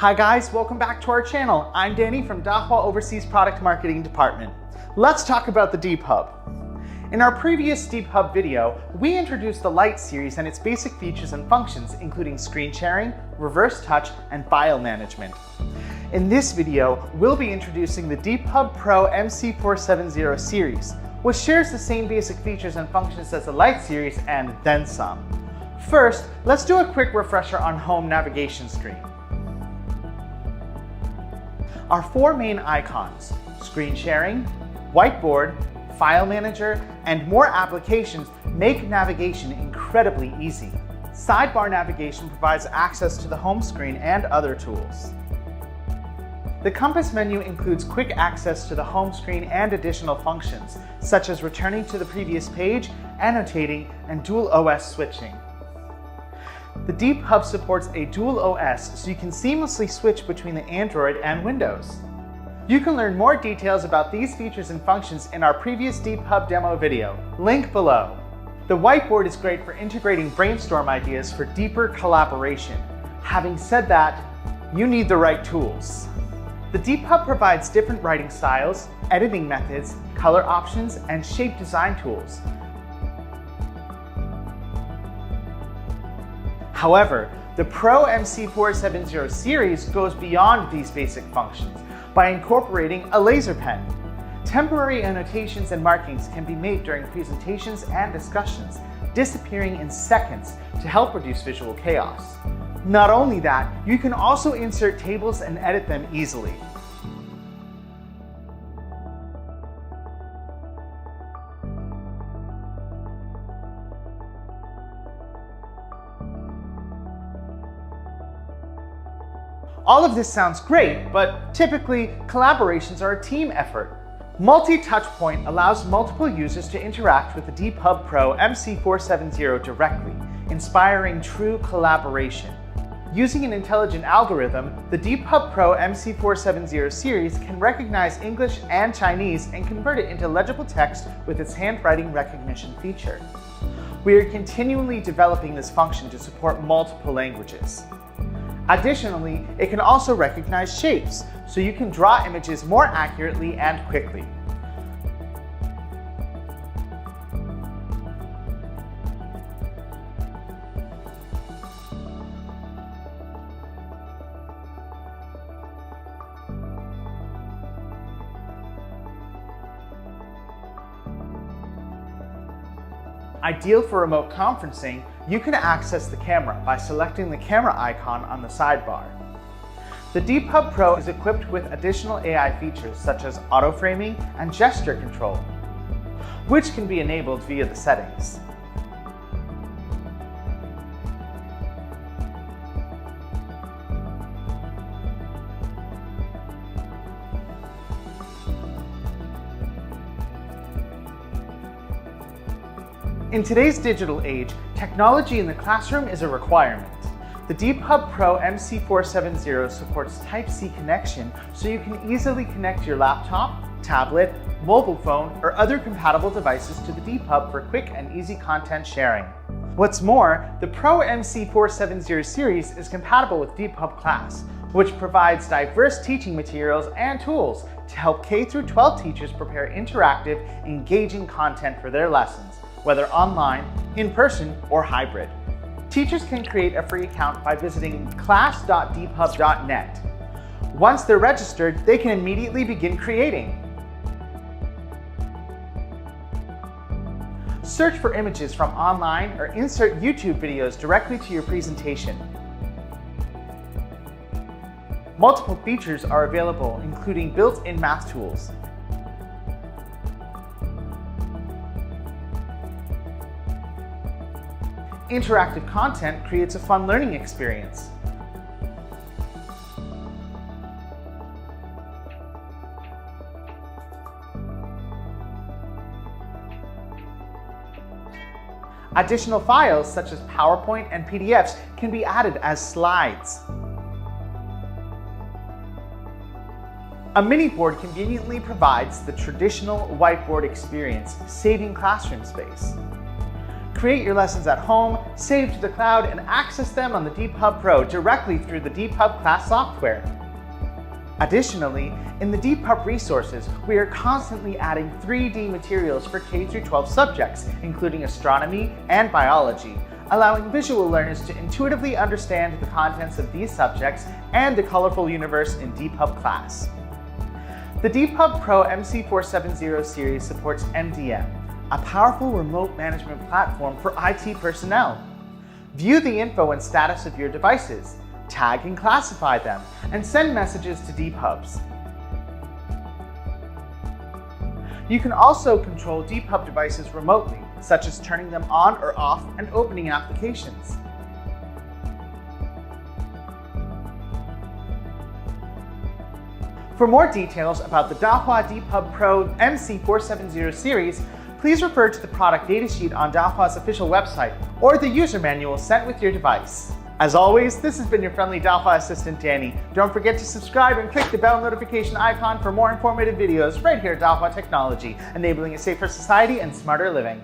Hi guys, welcome back to our channel. I'm Danny from Dahua Overseas Product Marketing Department. Let's talk about the DeepHub. In our previous DeepHub video, we introduced the Lite Series and its basic features and functions, including screen sharing, reverse touch, and file management. In this video, we'll be introducing the DeepHub Pro MC470 series, which shares the same basic features and functions as the Lite Series and then some. First, let's do a quick refresher on home navigation screen. Our four main icons, screen sharing, whiteboard, file manager, and more applications make navigation incredibly easy. Sidebar navigation provides access to the home screen and other tools. The compass menu includes quick access to the home screen and additional functions, such as returning to the previous page, annotating, and dual OS switching. The DeepHub supports a dual OS, so you can seamlessly switch between the Android and Windows. You can learn more details about these features and functions in our previous DeepHub demo video, link below. The whiteboard is great for integrating brainstorm ideas for deeper collaboration. Having said that, you need the right tools. The DeepHub provides different writing styles, editing methods, color options, and shape design tools. However, the Pro MC470 series goes beyond these basic functions by incorporating a laser pen. Temporary annotations and markings can be made during presentations and discussions, disappearing in seconds to help reduce visual chaos. Not only that, you can also insert tables and edit them easily. All of this sounds great, but typically collaborations are a team effort. Multi-touchpoint allows multiple users to interact with the DeepHub Pro MC470 directly, inspiring true collaboration. Using an intelligent algorithm, the DeepHub Pro MC470 series can recognize English and Chinese and convert it into legible text with its handwriting recognition feature. We are continually developing this function to support multiple languages. Additionally, it can also recognize shapes, so you can draw images more accurately and quickly. Ideal for remote conferencing, you can access the camera by selecting the camera icon on the sidebar. The DeepHub Pro is equipped with additional AI features such as auto-framing and gesture control, which can be enabled via the settings. In today's digital age, technology in the classroom is a requirement. The DeepHub Pro MC470 supports Type-C connection, so you can easily connect your laptop, tablet, mobile phone, or other compatible devices to the DeepHub for quick and easy content sharing. What's more, the Pro MC470 series is compatible with DeepHub Class, which provides diverse teaching materials and tools to help K-12 teachers prepare interactive, engaging content for their lessons, whether online, in person, or hybrid. Teachers can create a free account by visiting class.deephub.net. Once they're registered, they can immediately begin creating. Search for images from online or insert YouTube videos directly to your presentation. Multiple features are available, including built-in math tools. Interactive content creates a fun learning experience. Additional files such as PowerPoint and PDFs can be added as slides. A mini board conveniently provides the traditional whiteboard experience, saving classroom space. create your lessons at home, save to the cloud, and access them on the DeepHub Pro directly through the DeepHub class software. Additionally, in the DeepHub resources, we are constantly adding 3D materials for K-12 subjects, including astronomy and biology, allowing visual learners to intuitively understand the contents of these subjects and the colorful universe in DeepHub class. The DeepHub Pro MC470 series supports MDM, a powerful remote management platform for IT personnel. View the info and status of your devices, tag and classify them, and send messages to DeepHubs. You can also control DeepHub devices remotely, such as turning them on or off and opening applications. For more details about the Dahua DeepHub Pro MC470 series, please refer to the product datasheet on Dahua's official website or the user manual sent with your device. As always, this has been your friendly Dahua assistant, Danny. Don't forget to subscribe and click the bell notification icon for more informative videos right here at Dahua Technology, enabling a safer society and smarter living.